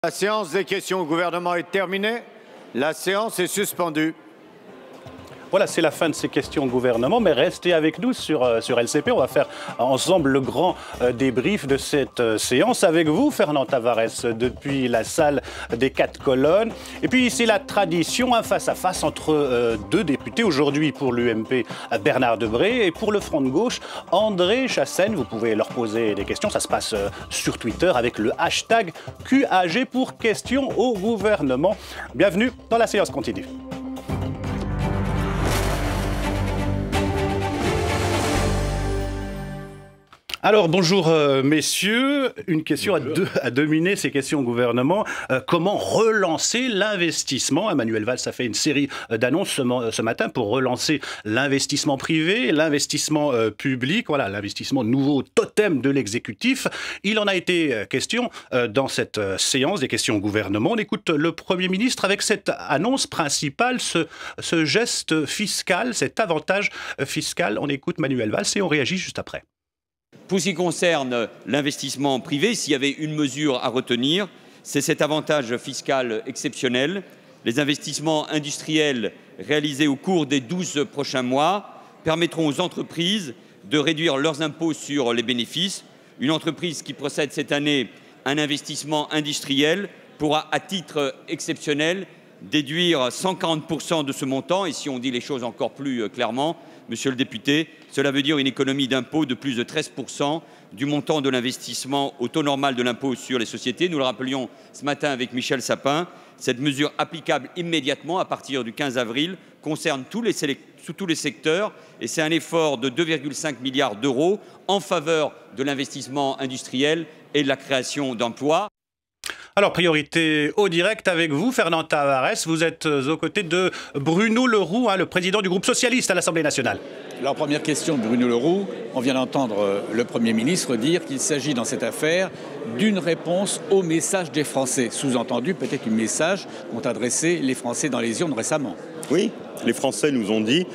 La séance des questions au gouvernement est terminée. La séance est suspendue. Voilà, c'est la fin de ces questions au gouvernement, mais restez avec nous sur LCP. On va faire ensemble le grand débrief de cette séance avec vous, Fernand Tavares, depuis la salle des 4 colonnes. Et puis, c'est la tradition, un face-à-face entre deux députés. Aujourd'hui, pour l'UMP, Bernard Debré, et pour le Front de gauche, André Chassaigne. Vous pouvez leur poser des questions. Ça se passe sur Twitter avec le hashtag QAG pour questions au gouvernement. Bienvenue dans la séance continue. Alors, bonjour messieurs. Une question à dominer ces questions au gouvernement. Comment relancer l'investissement? Emmanuel Valls a fait une série d'annonces ce matin pour relancer l'investissement privé, l'investissement public. Voilà, l'investissement nouveau totem de l'exécutif. Il en a été question dans cette séance des questions au gouvernement. On écoute le Premier ministre avec cette annonce principale, ce geste fiscal, cet avantage fiscal. On écoute Manuel Valls et on réagit juste après. Pour ce qui concerne l'investissement privé, s'il y avait une mesure à retenir, c'est cet avantage fiscal exceptionnel. Les investissements industriels réalisés au cours des 12 prochains mois permettront aux entreprises de réduire leurs impôts sur les bénéfices. Une entreprise qui procède cette année à un investissement industriel pourra, à titre exceptionnel, déduire 140% de ce montant. Et si on dit les choses encore plus clairement, Monsieur le député, cela veut dire une économie d'impôt de plus de 13% du montant de l'investissement au taux normal de l'impôt sur les sociétés. Nous le rappelions ce matin avec Michel Sapin. Cette mesure applicable immédiatement à partir du 15 avril concerne tous les secteurs et c'est un effort de 2,5 milliards d'euros en faveur de l'investissement industriel et de la création d'emplois. Alors, priorité au direct avec vous, Fernand Tavares. Vous êtes aux côtés de Bruno Le Roux, le président du groupe socialiste à l'Assemblée nationale. Alors, première question de Bruno Le Roux. On vient d'entendre le Premier ministre dire qu'il s'agit dans cette affaire d'une réponse au message des Français. Sous-entendu, peut-être un message qu'ont adressé les Français dans les urnes récemment. Oui, les Français nous ont dit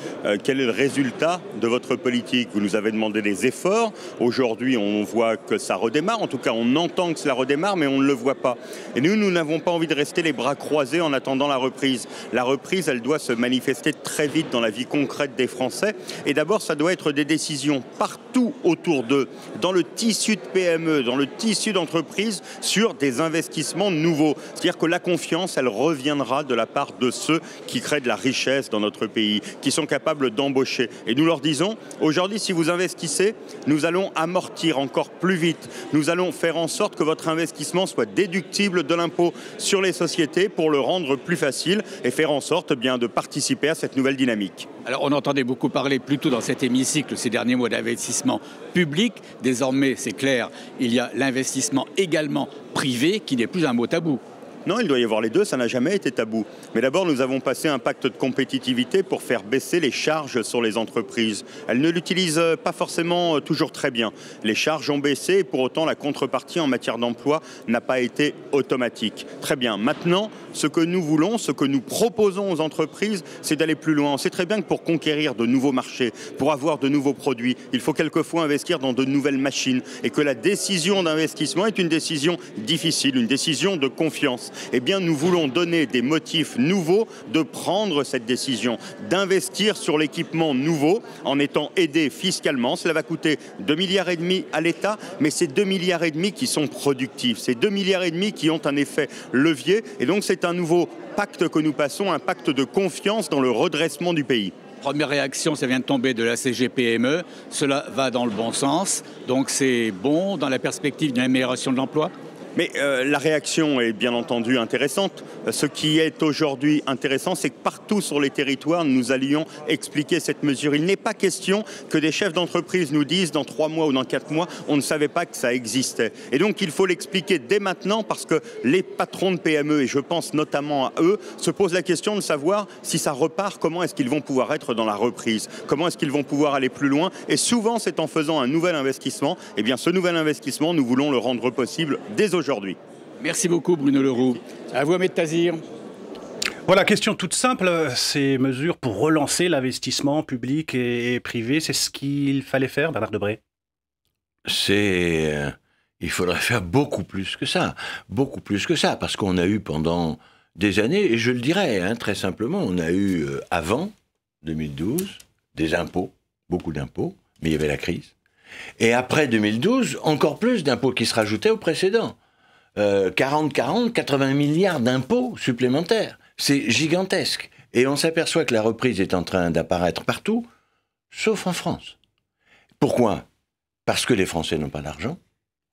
quel est le résultat de votre politique. Vous nous avez demandé des efforts. Aujourd'hui, on voit que ça redémarre. En tout cas, on entend que cela redémarre, mais on ne le voit pas. Et nous n'avons pas envie de rester les bras croisés en attendant la reprise. La reprise, elle doit se manifester très vite dans la vie concrète des Français. Et d'abord, ça doit être des décisions partout autour d'eux, dans le tissu de PME, dans le tissu d'entreprise, sur des investissements nouveaux. C'est-à-dire que la confiance, elle reviendra de la part de ceux qui créent de la richesse dans notre pays, qui sont capables d'embaucher. Et nous leur disons, aujourd'hui, si vous investissez, nous allons amortir encore plus vite. Nous allons faire en sorte que votre investissement soit déductible de l'impôt sur les sociétés pour le rendre plus facile et faire en sorte de participer à cette nouvelle dynamique. Alors, on entendait beaucoup parler plutôt dans cet hémicycle ces derniers mois d'investissement public. Désormais, c'est clair, il y a l'investissement également privé qui n'est plus un mot tabou. Non, il doit y avoir les deux, ça n'a jamais été tabou. Mais d'abord, nous avons passé un pacte de compétitivité pour faire baisser les charges sur les entreprises. Elles ne l'utilisent pas forcément toujours très bien. Les charges ont baissé et pour autant, la contrepartie en matière d'emploi n'a pas été automatique. Très bien. Maintenant, ce que nous voulons, ce que nous proposons aux entreprises, c'est d'aller plus loin. On sait très bien que pour conquérir de nouveaux marchés, pour avoir de nouveaux produits, il faut quelquefois investir dans de nouvelles machines et que la décision d'investissement est une décision difficile, une décision de confiance. Eh bien, nous voulons donner des motifs nouveaux de prendre cette décision, d'investir sur l'équipement nouveau en étant aidé fiscalement. Cela va coûter 2,5 milliards à l'État, mais c'est 2,5 milliards qui sont productifs. C'est 2,5 milliards qui ont un effet levier. Et donc, c'est un nouveau pacte que nous passons, un pacte de confiance dans le redressement du pays. Première réaction, ça vient de tomber de la CGPME. Cela va dans le bon sens. Donc, c'est bon dans la perspective d'une amélioration de l'emploi ? Mais la réaction est bien entendu intéressante. Ce qui est aujourd'hui intéressant, c'est que partout sur les territoires, nous allions expliquer cette mesure. Il n'est pas question que des chefs d'entreprise nous disent dans 3 mois ou dans 4 mois, on ne savait pas que ça existait. Et donc il faut l'expliquer dès maintenant parce que les patrons de PME, et je pense notamment à eux, se posent la question de savoir si ça repart, comment est-ce qu'ils vont pouvoir être dans la reprise, comment est-ce qu'ils vont pouvoir aller plus loin. Et souvent, c'est en faisant un nouvel investissement. Eh bien, ce nouvel investissement, nous voulons le rendre possible dès aujourd'hui. Merci beaucoup Bruno Le Roux. À vous Ahmed Tazir. Voilà, question toute simple. Ces mesures pour relancer l'investissement public et privé, c'est ce qu'il fallait faire, Bernard Debré? C'est Il faudrait faire beaucoup plus que ça, parce qu'on a eu pendant des années, et je le dirais très simplement, on a eu avant 2012 des impôts, beaucoup d'impôts, mais il y avait la crise. Et après 2012, encore plus d'impôts qui se rajoutaient aux précédents. 80 milliards d'impôts supplémentaires. C'est gigantesque. Et on s'aperçoit que la reprise est en train d'apparaître partout, sauf en France. Pourquoi ? Parce que les Français n'ont pas d'argent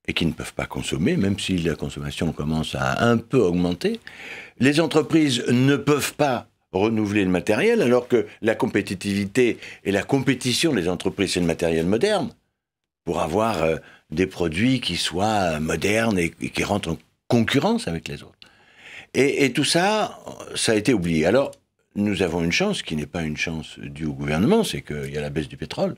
et qu'ils ne peuvent pas consommer, même si la consommation commence à un peu augmenter. Les entreprises ne peuvent pas renouveler le matériel, alors que la compétitivité et la compétition des entreprises, c'est le matériel moderne, pour avoir des produits qui soient modernes et qui rentrent en concurrence avec les autres. Et tout ça, ça a été oublié. Alors, nous avons une chance, qui n'est pas une chance due au gouvernement, c'est qu'il y a la baisse du pétrole.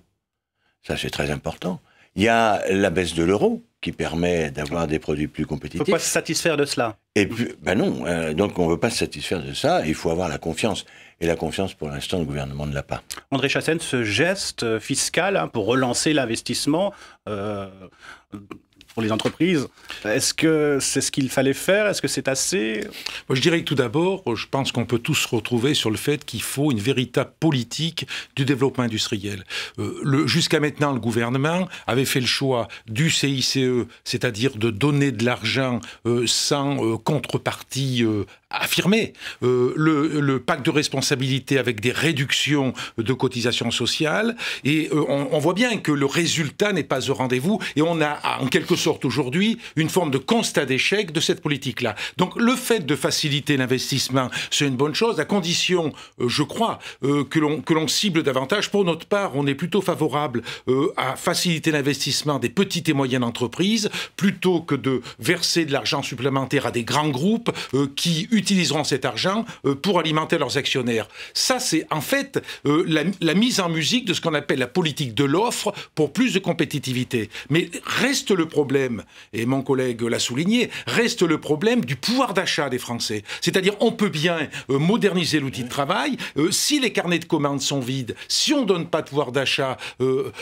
Ça, c'est très important. Il y a la baisse de l'euro, qui permet d'avoir des produits plus compétitifs. On ne peut pas se satisfaire de cela. Et puis, non, donc on ne veut pas se satisfaire de ça, il faut avoir la confiance. Et la confiance, pour l'instant, le gouvernement ne l'a pas. André Chassaigne, ce geste fiscal pour relancer l'investissement pour les entreprises, est-ce que c'est ce qu'il fallait faire? Est-ce que c'est assez? Moi, je dirais que tout d'abord, je pense qu'on peut tous se retrouver sur le fait qu'il faut une véritable politique du développement industriel. Jusqu'à maintenant, le gouvernement avait fait le choix du CICE, c'est-à-dire de donner de l'argent sans contrepartie affirmée. Le pacte de responsabilité avec des réductions de cotisations sociales. Et on voit bien que le résultat n'est pas au rendez-vous. Et on a, en quelque sorte, aujourd'hui, une forme de constat d'échec de cette politique-là. Donc, le fait de faciliter l'investissement, c'est une bonne chose, à condition, je crois, que l'on cible davantage. Pour notre part, on est plutôt favorable à faciliter l'investissement des petites et moyennes entreprises, plutôt que de verser de l'argent supplémentaire à des grands groupes qui utiliseront cet argent pour alimenter leurs actionnaires. Ça, c'est en fait la mise en musique de ce qu'on appelle la politique de l'offre pour plus de compétitivité. Mais reste le problème, et mon collègue l'a souligné, reste le problème du pouvoir d'achat des Français. C'est-à-dire, on peut bien moderniser l'outil de travail, si les carnets de commandes sont vides, si on ne donne pas de pouvoir d'achat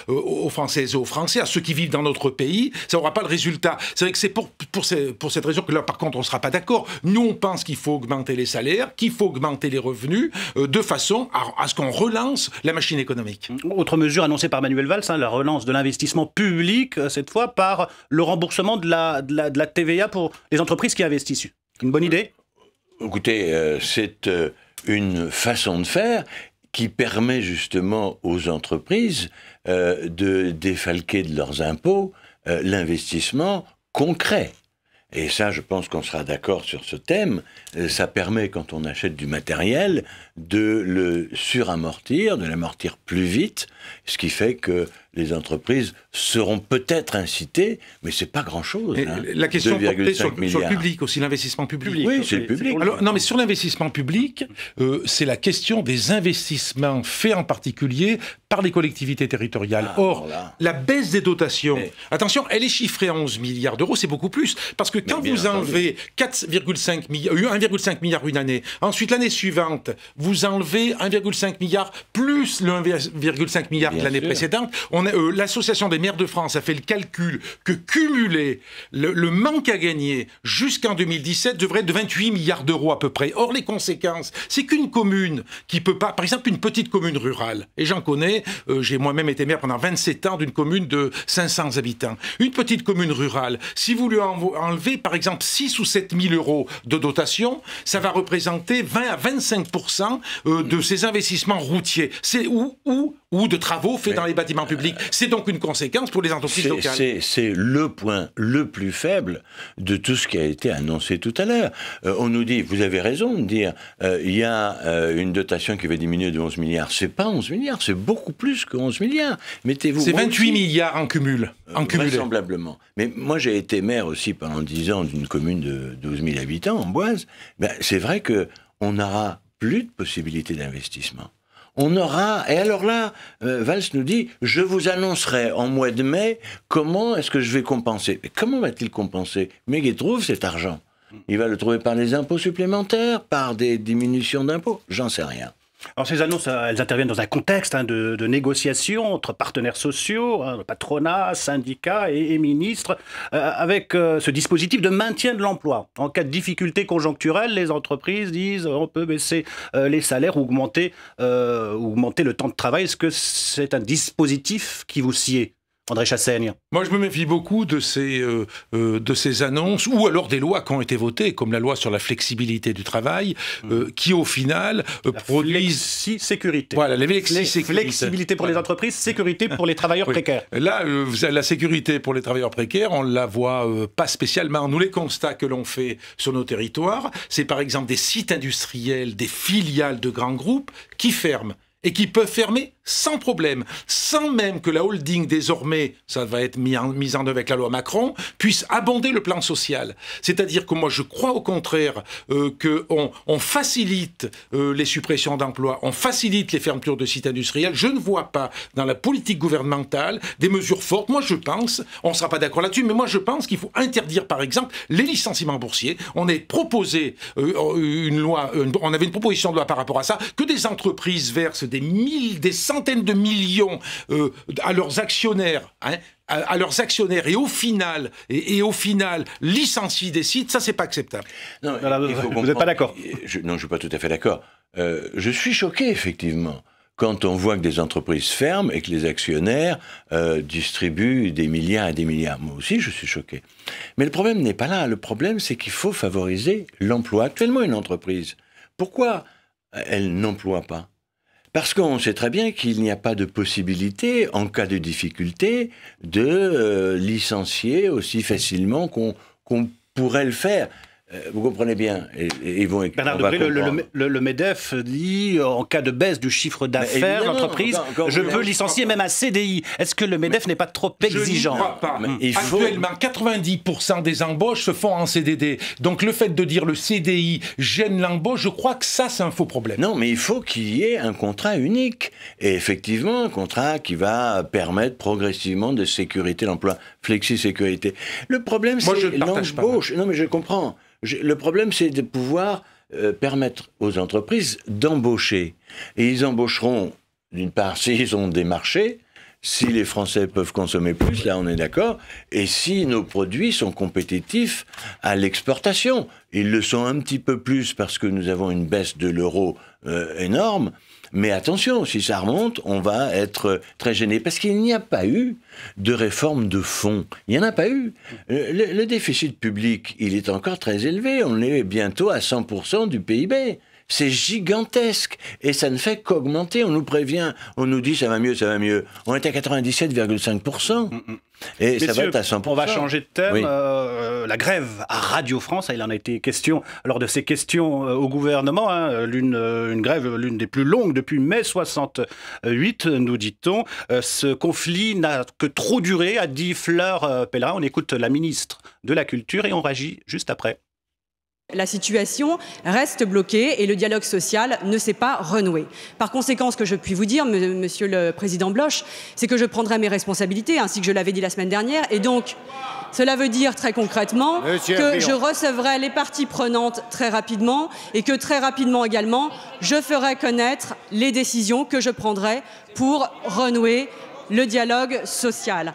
aux Françaises et aux Français, à ceux qui vivent dans notre pays, ça n'aura pas le résultat. C'est vrai que c'est pour cette raison que là, par contre, on ne sera pas d'accord. Nous, on pense qu'il faut augmenter les salaires, qu'il faut augmenter les revenus, de façon à ce qu'on relance la machine économique. Autre mesure annoncée par Manuel Valls, la relance de l'investissement public, cette fois par le remboursement de la TVA pour les entreprises qui investissent. Une bonne idée? Écoutez, c'est une façon de faire qui permet justement aux entreprises de défalquer de leurs impôts l'investissement concret. Et ça, je pense qu'on sera d'accord sur ce thème. Ça permet, quand on achète du matériel, de le suramortir, de l'amortir plus vite, ce qui fait que les entreprises seront peut-être incitées, mais c'est pas grand-chose. La question portait sur le public aussi, l'investissement public. Oui, c'est le public. Alors, non, mais sur l'investissement public, c'est la question des investissements faits en particulier par les collectivités territoriales. Or, la baisse des dotations, attention, elle est chiffrée à 11 milliards d'euros, c'est beaucoup plus. Parce que quand vous enlevez 1,5 milliard une année, ensuite l'année suivante, vous enlevez 1,5 milliard plus le 1,5 milliard de l'année précédente, l'Association des maires de France a fait le calcul que cumulé, le manque à gagner jusqu'en 2017 devrait être de 28 milliards d'euros à peu près. Or, les conséquences, c'est qu'une commune qui peut pas, par exemple une petite commune rurale, et j'en connais, j'ai moi-même été maire pendant 27 ans d'une commune de 500 habitants. Une petite commune rurale, si vous lui enlevez par exemple 6 ou 7 000 euros de dotation, ça va représenter 20 à 25% de ses investissements routiers. Ou de travaux faits dans les bâtiments publics. C'est donc une conséquence pour les entreprises locales. C'est le point le plus faible de tout ce qui a été annoncé tout à l'heure. On nous dit, vous avez raison de dire, il y a une dotation qui va diminuer de 11 milliards. C'est pas 11 milliards, c'est beaucoup plus que 11 milliards. Mettez-vous. C'est 28 milliards en cumul. Vraisemblablement. Mais moi, j'ai été maire aussi pendant 10 ans d'une commune de 12 000 habitants, Amboise. C'est vrai qu'on n'aura plus de possibilités d'investissement. On aura, et alors là, Valls nous dit, je vous annoncerai en mois de mai comment est-ce que je vais compenser. Mais comment va-t-il compenser? Mais il trouve cet argent. Il va le trouver par les impôts supplémentaires, par des diminutions d'impôts, j'en sais rien. Alors ces annonces, elles interviennent dans un contexte de négociation entre partenaires sociaux, patronat, syndicats et ministres, avec ce dispositif de maintien de l'emploi. En cas de difficultés conjoncturelles, les entreprises disent on peut baisser les salaires ou augmenter le temps de travail. Est-ce que c'est un dispositif qui vous sied, André Chassaigne? Moi, je me méfie beaucoup de ces annonces, ou alors des lois qui ont été votées, comme la loi sur la flexibilité du travail, qui au final produisent... Flexi-sécurité. Voilà, la flexibilité pour les entreprises, sécurité pour les travailleurs précaires. Là, la sécurité pour les travailleurs précaires, on ne la voit pas spécialement. Nous, les constats que l'on fait sur nos territoires, c'est par exemple des sites industriels, des filiales de grands groupes qui ferment. Et qui peuvent fermer sans problème, sans même que la holding désormais, ça va être mis en œuvre avec la loi Macron, puisse abonder le plan social. C'est-à-dire que moi je crois au contraire qu'on facilite les suppressions d'emplois, on facilite les fermetures de sites industriels. Je ne vois pas dans la politique gouvernementale des mesures fortes. Moi je pense, on ne sera pas d'accord là-dessus, mais moi je pense qu'il faut interdire par exemple les licenciements boursiers. On a proposé une loi, on avait une proposition de loi par rapport à ça, que des entreprises versent des centaines de millions à leurs actionnaires, à leurs actionnaires, et au final licencient des sites, ça c'est pas acceptable. Non, vous n'êtes pas d'accord? Non, je ne suis pas tout à fait d'accord. Je suis choqué, effectivement, quand on voit que des entreprises ferment et que les actionnaires distribuent des milliards et des milliards. Moi aussi, je suis choqué. Mais le problème n'est pas là. Le problème, c'est qu'il faut favoriser l'emploi. Actuellement, une entreprise, pourquoi elle n'emploie pas? Parce qu'on sait très bien qu'il n'y a pas de possibilité, en cas de difficulté, de licencier aussi facilement qu'on pourrait le faire. Vous comprenez bien. Bernard Debré, le MEDEF dit, en cas de baisse du chiffre d'affaires, l'entreprise, je peux licencier même un CDI. Est-ce que le MEDEF n'est pas trop exigeant? Je n'y crois pas. Actuellement, 90% des embauches se font en CDD. Donc le fait de dire le CDI gêne l'embauche, je crois que ça, c'est un faux problème. Non, mais il faut qu'il y ait un contrat unique. Et effectivement, un contrat qui va permettre progressivement de sécurité l'emploi, flexi-sécurité. Le problème, c'est l'embauche. Non, mais je comprends. Le problème, c'est de pouvoir permettre aux entreprises d'embaucher. Et ils embaucheront, d'une part, s'ils ont des marchés, si les Français peuvent consommer plus, là on est d'accord, et si nos produits sont compétitifs à l'exportation. Ils le sont un petit peu plus parce que nous avons une baisse de l'euro énorme. Mais attention, si ça remonte, on va être très gêné. Parce qu'il n'y a pas eu de réforme de fond. Il n'y en a pas eu. Le déficit public, il est encore très élevé. On est bientôt à 100% du PIB. C'est gigantesque. Et ça ne fait qu'augmenter. On nous prévient, on nous dit ça va mieux, ça va mieux. On est à 97,5%. Et messieurs, ça va être à 100%. On va changer de thème. Oui. La grève à Radio France, il en a été question lors de ces questions au gouvernement. Une grève, l'une des plus longues depuis mai 68, nous dit-on. Ce conflit n'a que trop duré, a dit Fleur Pellerin. On écoute la ministre de la Culture et on réagit juste après. La situation reste bloquée et le dialogue social ne s'est pas renoué. Par conséquent, ce que je puis vous dire, Monsieur le Président Bloch, c'est que je prendrai mes responsabilités, ainsi que je l'avais dit la semaine dernière. Et donc, cela veut dire très concrètement que je recevrai les parties prenantes très rapidement et que très rapidement également, je ferai connaître les décisions que je prendrai pour renouer le dialogue social.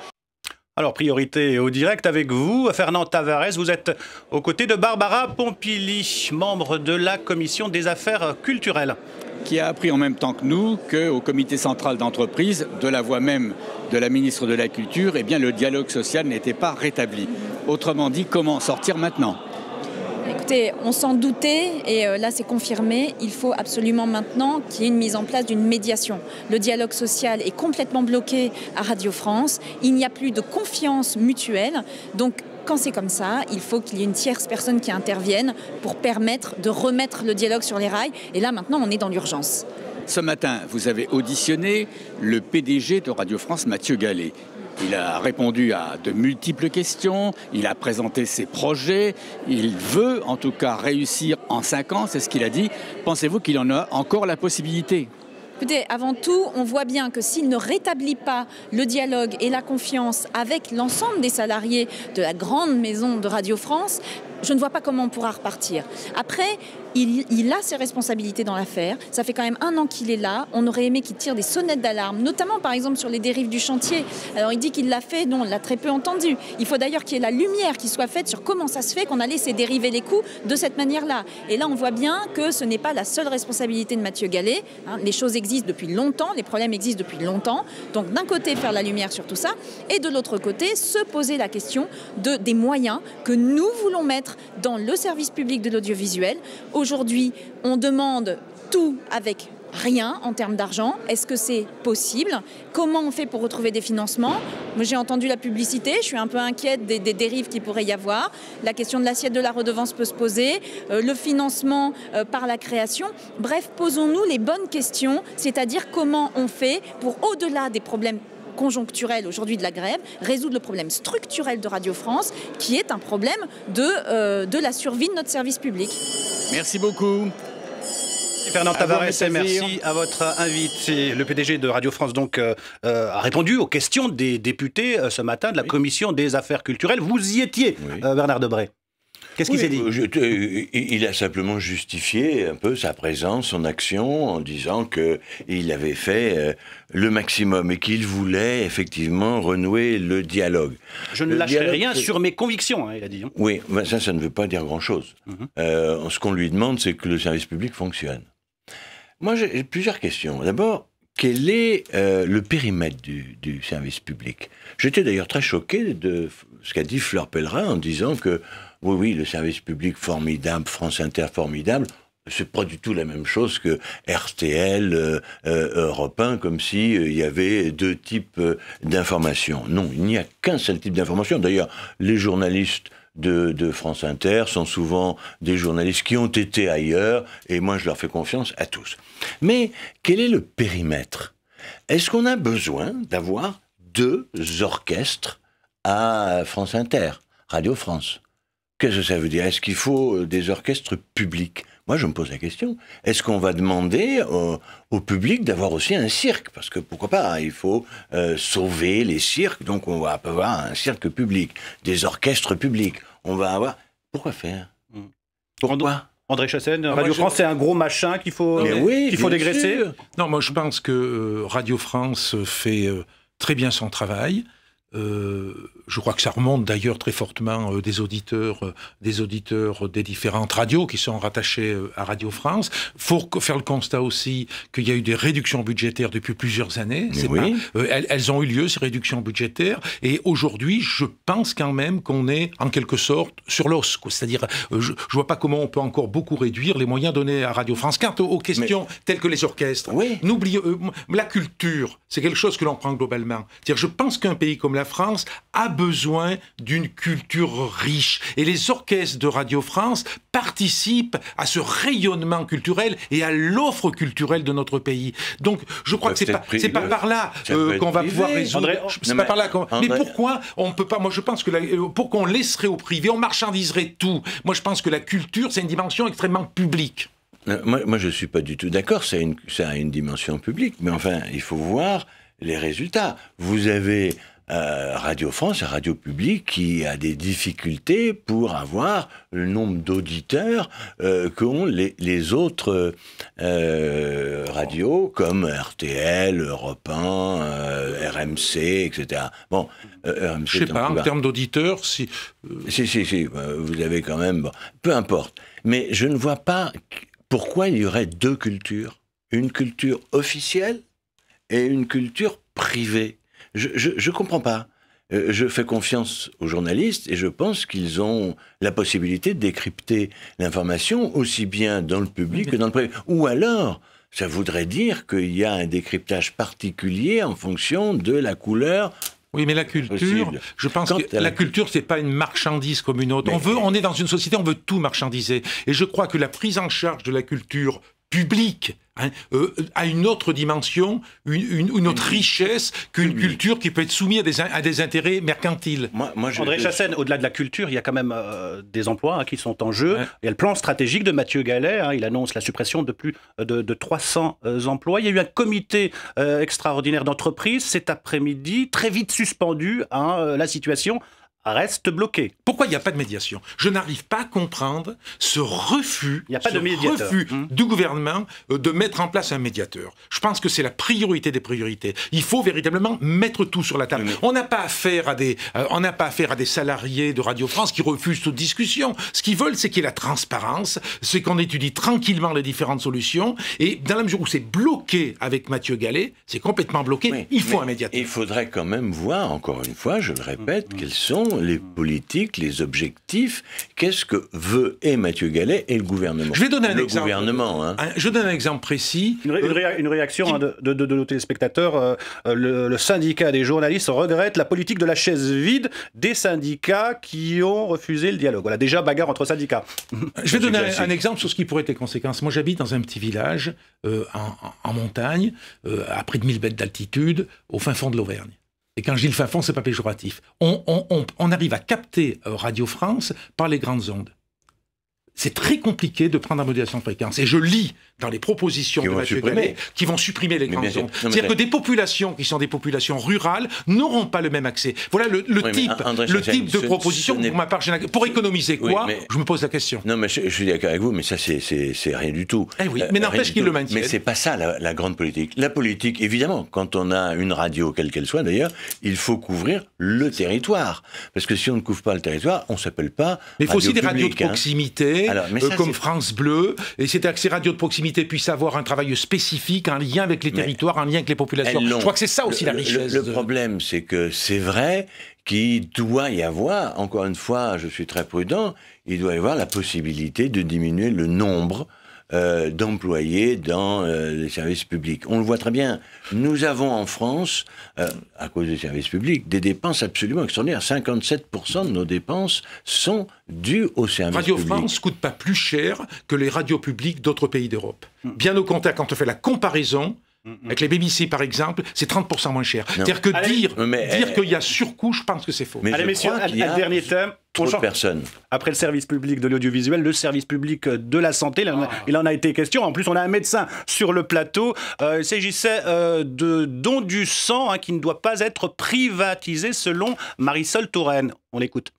Alors, priorité au direct avec vous, Fernand Tavares. Vous êtes aux côtés de Barbara Pompili, membre de la Commission des affaires culturelles. Qui a appris en même temps que nous qu'au comité central d'entreprise, de la voix même de la ministre de la Culture, eh bien, le dialogue social n'était pas rétabli. Autrement dit, comment sortir maintenant ? Écoutez, on s'en doutait et là c'est confirmé. Il faut absolument maintenant qu'il y ait une mise en place d'une médiation. Le dialogue social est complètement bloqué à Radio France. Il n'y a plus de confiance mutuelle. Donc quand c'est comme ça, il faut qu'il y ait une tierce personne qui intervienne pour permettre de remettre le dialogue sur les rails. Et là maintenant on est dans l'urgence. Ce matin, vous avez auditionné le PDG de Radio France, Mathieu Gallet. Il a répondu à de multiples questions, il a présenté ses projets, il veut en tout cas réussir en 5 ans, c'est ce qu'il a dit. Pensez-vous qu'il en a encore la possibilité ? Écoutez, avant tout, on voit bien que s'il ne rétablit pas le dialogue et la confiance avec l'ensemble des salariés de la grande maison de Radio France, je ne vois pas comment on pourra repartir. Après, il a ses responsabilités dans l'affaire. Ça fait quand même 1 an qu'il est là. On aurait aimé qu'il tire des sonnettes d'alarme, notamment par exemple sur les dérives du chantier. Alors il dit qu'il l'a fait, non, on l'a très peu entendu. Il faut d'ailleurs qu'il y ait la lumière qui soit faite sur comment ça se fait qu'on a laissé dériver les coûts de cette manière-là. Et là, on voit bien que ce n'est pas la seule responsabilité de Mathieu Gallet. Les choses existent depuis longtemps, les problèmes existent depuis longtemps. Donc d'un côté, faire la lumière sur tout ça, et de l'autre côté, se poser la question des moyens que nous voulons mettre dans le service public de l'audiovisuel. Aujourd'hui, on demande tout avec rien en termes d'argent. Est-ce que c'est possible? Comment on fait pour retrouver des financements? Moi, j'ai entendu la publicité, je suis un peu inquiète des dérives qu'il pourrait y avoir. La question de l'assiette de la redevance peut se poser, le financement par la création. Bref, posons-nous les bonnes questions, c'est-à-dire comment on fait pour, au-delà des problèmes conjoncturel aujourd'hui de la grève, résoudre le problème structurel de Radio France, qui est un problème de la survie de notre service public. Merci beaucoup. Fernand Tavares, merci à votre invité. Le PDG de Radio France donc a répondu aux questions des députés ce matin de la Commission des affaires culturelles. Vous y étiez, Bernard Debré. Qu'est-ce qu'il s'est dit? Il a simplement justifié un peu sa présence, son action, en disant qu'il avait fait le maximum et qu'il voulait effectivement renouer le dialogue. Je ne lâcherai rien sur mes convictions, hein, il a dit. Hein. Oui, ben ça ne veut pas dire grand-chose. Ce qu'on lui demande, c'est que le service public fonctionne. Moi, j'ai plusieurs questions. D'abord, quel est le périmètre du service public? J'étais d'ailleurs très choqué de ce qu'a dit Fleur Pellerin en disant que oui, le service public formidable, France Inter formidable, c'est pas du tout la même chose que RTL, Europe 1, comme si il y avait 2 types d'informations. Non, il n'y a qu'un seul type d'information. D'ailleurs, les journalistes de France Inter sont souvent des journalistes qui ont été ailleurs, et moi je leur fais confiance à tous. Mais quel est le périmètre? Est-ce qu'on a besoin d'avoir 2 orchestres à France Inter, Radio France? Qu'est-ce que ça veut dire? Est-ce qu'il faut des orchestres publics? Moi, je me pose la question. Est-ce qu'on va demander au public d'avoir aussi un cirque? Parce que pourquoi pas, il faut sauver les cirques, donc on va avoir un cirque public, des orchestres publics. On va avoir... Pourquoi faire? Pourquoi? André Chassaigne, Radio France, c'est un gros machin qu'il faut dégraisser? Non, moi je pense que Radio France fait très bien son travail. Je crois que ça remonte d'ailleurs très fortement des auditeurs des différentes radios qui sont rattachés à Radio France. Il faut faire le constat aussi qu'il y a eu des réductions budgétaires depuis plusieurs années. Elles ont eu lieu, ces réductions budgétaires, et aujourd'hui, je pense quand même qu'on est en quelque sorte sur l'os. C'est-à-dire, je vois pas comment on peut encore beaucoup réduire les moyens donnés à Radio France. Quant aux questions telles que les orchestres, n'oubliez la culture, c'est quelque chose que l'on prend globalement. C'est-à-dire, je pense qu'un pays comme la France a besoin d'une culture riche. Et les orchestres de Radio France participent à ce rayonnement culturel et à l'offre culturelle de notre pays. Donc, je crois que c'est pas par là qu'on va pouvoir résoudre... Mais pourquoi on peut pas... Moi, je pense que pour qu'on laisserait au privé, on marchandiserait tout. Moi, je pense que la culture, c'est une dimension extrêmement publique. Moi, je ne suis pas du tout d'accord. Ça a une dimension publique. Mais enfin, il faut voir les résultats. Vous avez... Radio France, Radio Publique, qui a des difficultés pour avoir le nombre d'auditeurs qu'ont les autres radios, comme RTL, Europe 1, RMC, etc. Bon, RMC, je sais pas, en termes d'auditeurs, si... Si, vous avez quand même... Bon, peu importe. Mais je ne vois pas pourquoi il y aurait 2 cultures. Une culture officielle et une culture privée. Je ne comprends pas. Je fais confiance aux journalistes et je pense qu'ils ont la possibilité de décrypter l'information aussi bien dans le public que dans le privé. Ou alors, ça voudrait dire qu'il y a un décryptage particulier en fonction de la couleur. Oui, mais la culture, je pense que la culture, c'est pas une marchandise comme une autre. On est dans une société, on veut tout marchandiser. Et je crois que la prise en charge de la culture publique a une autre dimension, une autre richesse qu'une culture qui peut être soumise à des intérêts mercantiles. André Chassaigne, au-delà de la culture, il y a quand même des emplois qui sont en jeu. Il y a le plan stratégique de Mathieu Gallet, il annonce la suppression de plus de 300 emplois. Il y a eu un comité extraordinaire d'entreprise cet après-midi, très vite suspendu. La situation reste bloqué. Pourquoi il n'y a pas de médiation? Je n'arrive pas à comprendre ce refus, du gouvernement de mettre en place un médiateur. Je pense que c'est la priorité des priorités. Il faut véritablement mettre tout sur la table. On n'a pas affaire à des salariés de Radio France qui refusent toute discussion. Ce qu'ils veulent, c'est qu'il y ait la transparence, c'est qu'on étudie tranquillement les différentes solutions. Et dans la mesure où c'est bloqué avec Mathieu Gallet, c'est complètement bloqué, il faut un médiateur. Il faudrait quand même voir, encore une fois, je le répète, quels sont les politiques, les objectifs, qu'est-ce que veut et Mathieu Gallet et le gouvernement. Je vais donner un exemple. Je donne un exemple précis. Une réaction de nos téléspectateurs. Le syndicat des journalistes regrette la politique de la chaise vide des syndicats qui ont refusé le dialogue. Voilà, déjà bagarre entre syndicats. Je vais donner un exemple sur ce qui pourrait être les conséquences. Moi, j'habite dans un petit village en montagne, à près de 1000 mètres d'altitude, au fin fond de l'Auvergne. Et quand je dis le fin fond, c'est pas péjoratif. On arrive à capter Radio France par les grandes ondes. C'est très compliqué de prendre la modulation de fréquence. Et je lis dans les propositions de Mathieu Gallet qui vont supprimer les grandes ondes. C'est-à-dire que des populations qui sont des populations rurales n'auront pas le même accès. Voilà le type de proposition pour ma part. Pour économiser quoi? Je me pose la question. Non, mais je suis d'accord avec vous, mais ça, c'est rien du tout. Mais n'empêche qu'ils le maintiennent. Mais c'est pas ça la grande politique. La politique, évidemment, quand on a une radio, quelle qu'elle soit d'ailleurs, il faut couvrir le territoire. Parce que si on ne couvre pas le territoire, on ne s'appelle pas. Mais il faut aussi des radios de proximité. Comme France Bleu, et c'est-à-dire que ces radios de proximité puissent avoir un travail spécifique, un lien avec les territoires, un lien avec les populations. Je crois que c'est ça aussi la richesse. Le problème, c'est que c'est vrai qu'il doit y avoir, encore une fois, je suis très prudent, il doit y avoir la possibilité de diminuer le nombre d'employés dans les services publics. On le voit très bien. Nous avons en France, à cause des services publics, des dépenses absolument extraordinaires. 57% de nos dépenses sont dues aux services publics. Radio France ne coûte pas plus cher que les radios publiques d'autres pays d'Europe. Bien au contraire, quand on fait la comparaison, avec les BBC, par exemple, c'est 30% moins cher. C'est-à-dire que dire qu'il y a surcoût, je pense que c'est faux. Allez, messieurs, un dernier thème. Trop de personnes. Après le service public de l'audiovisuel, le service public de la santé, il en a été question. En plus, on a un médecin sur le plateau. Il s'agissait de don du sang qui ne doit pas être privatisé selon Marisol Touraine. On l'écoute.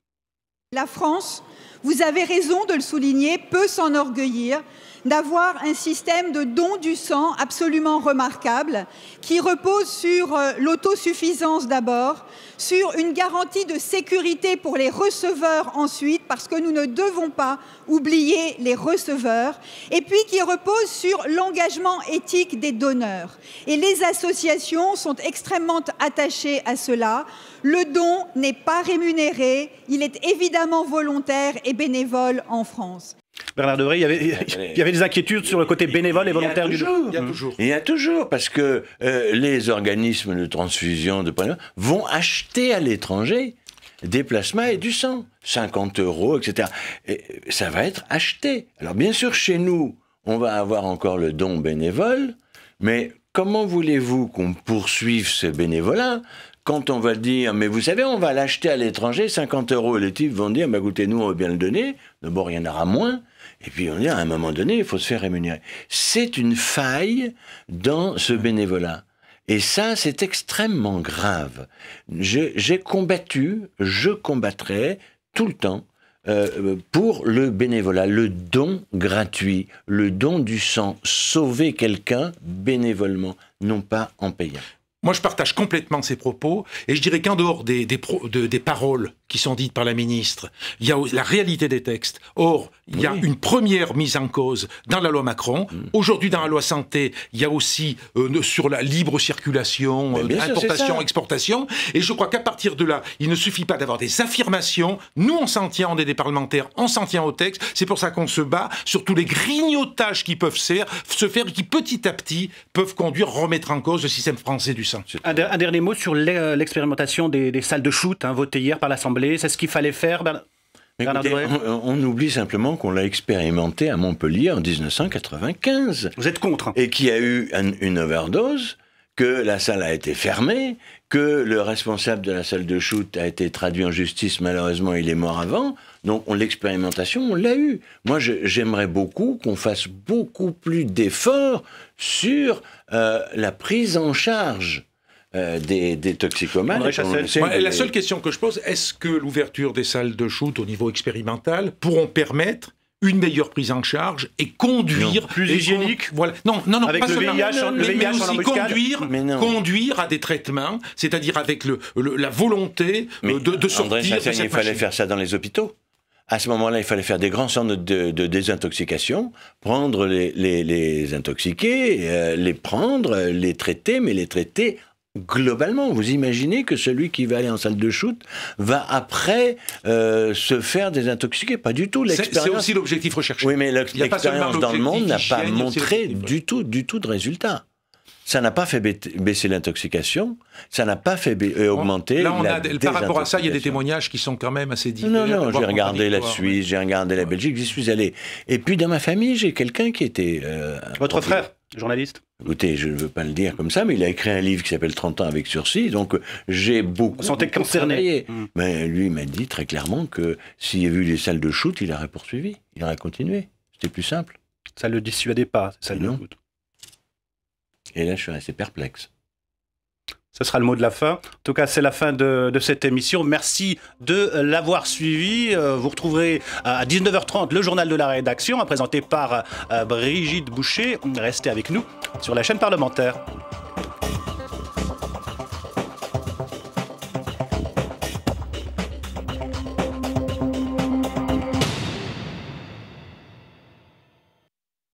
La France, vous avez raison de le souligner, peut s'enorgueillir d'avoir un système de don du sang absolument remarquable qui repose sur l'autosuffisance d'abord, sur une garantie de sécurité pour les receveurs ensuite, parce que nous ne devons pas oublier les receveurs, et puis qui repose sur l'engagement éthique des donneurs. Et les associations sont extrêmement attachées à cela. Le don n'est pas rémunéré, il est évidemment volontaire et bénévole en France. Bernard Debré, il y avait des inquiétudes sur le côté bénévole et volontaire du don. Il y a toujours, parce que les organismes de transfusion de plasma vont acheter à l'étranger des plasmas et du sang, 50 €, etc. Et ça va être acheté. Alors bien sûr, chez nous, on va avoir encore le don bénévole, mais comment voulez-vous qu'on poursuive ce bénévolat quand on va dire, mais vous savez, on va l'acheter à l'étranger, 50 €, et les types vont dire, bah, écoutez, nous, on va bien le donner, d'abord, il y en aura moins, et puis on dit, à un moment donné, il faut se faire rémunérer. C'est une faille dans ce bénévolat. Et ça, c'est extrêmement grave. J'ai combattu, je combattrai tout le temps pour le bénévolat, le don gratuit, le don du sang, sauver quelqu'un bénévolement, non pas en payant. Moi, je partage complètement ces propos, et je dirais qu'en dehors des paroles qui sont dites par la ministre, il y a la réalité des textes. Or, il y a une première mise en cause dans la loi Macron. Aujourd'hui, dans la loi santé, il y a aussi sur la libre circulation, importation, exportation. Et je crois qu'à partir de là, il ne suffit pas d'avoir des affirmations. Nous, on s'en tient, on est des parlementaires, on s'en tient au texte. C'est pour ça qu'on se bat sur tous les grignotages qui peuvent se faire et qui, petit à petit, peuvent conduire à remettre en cause le système français du sang. Un dernier mot sur l'expérimentation des salles de shoot votées hier par l'Assemblée. C'est ce qu'il fallait faire, Bernard Debré ? On oublie simplement qu'on l'a expérimenté à Montpellier en 1995. Vous êtes contre ? Et qu'il y a eu une overdose, que la salle a été fermée, que le responsable de la salle de shoot a été traduit en justice, malheureusement il est mort avant. Donc l'expérimentation, on l'a eu. Moi, j'aimerais beaucoup qu'on fasse beaucoup plus d'efforts sur la prise en charge des toxicomanes. La seule question que je pose, est-ce que l'ouverture des salles de shoot au niveau expérimental pourront permettre une meilleure prise en charge et conduire... Plus hygiénique. Voilà. Non, avec pas le seulement, VIH, mais aussi conduire à des traitements, c'est-à-dire avec la volonté de sortir André Chassaigne, de cette il fallait machine. faire ça dans les hôpitaux. À ce moment-là, il fallait faire des grands centres de désintoxication, prendre les intoxiqués, les prendre, les traiter, mais les traiter globalement. Vous imaginez que celui qui va aller en salle de shoot va après se faire désintoxiquer? Pas du tout. C'est aussi l'objectif recherché. Oui, mais l'expérience dans le monde n'a pas montré du tout de résultat. Ça n'a pas fait baisser l'intoxication, ça n'a pas fait augmenter la désintoxication. Par rapport à ça, il y a des témoignages qui sont quand même assez divers. Non, j'ai regardé la Suisse, j'ai regardé la Belgique, j'y suis allé. Et puis dans ma famille, j'ai quelqu'un qui était... Votre frère, journaliste? Écoutez, je ne veux pas le dire comme ça, mais il a écrit un livre qui s'appelle 30 ans avec sursis, donc j'ai beaucoup travaillé. Mais lui, il m'a dit très clairement que s'il y avait eu les salles de shoot, il aurait poursuivi, il aurait continué. C'était plus simple. Ça ne le dissuadait pas, ces salles de shoot. Et là, je suis resté perplexe. Ce sera le mot de la fin. En tout cas, c'est la fin de cette émission. Merci de l'avoir suivi. Vous retrouverez à 19h30 le journal de la rédaction, présenté par Brigitte Boucher. Restez avec nous sur la chaîne parlementaire.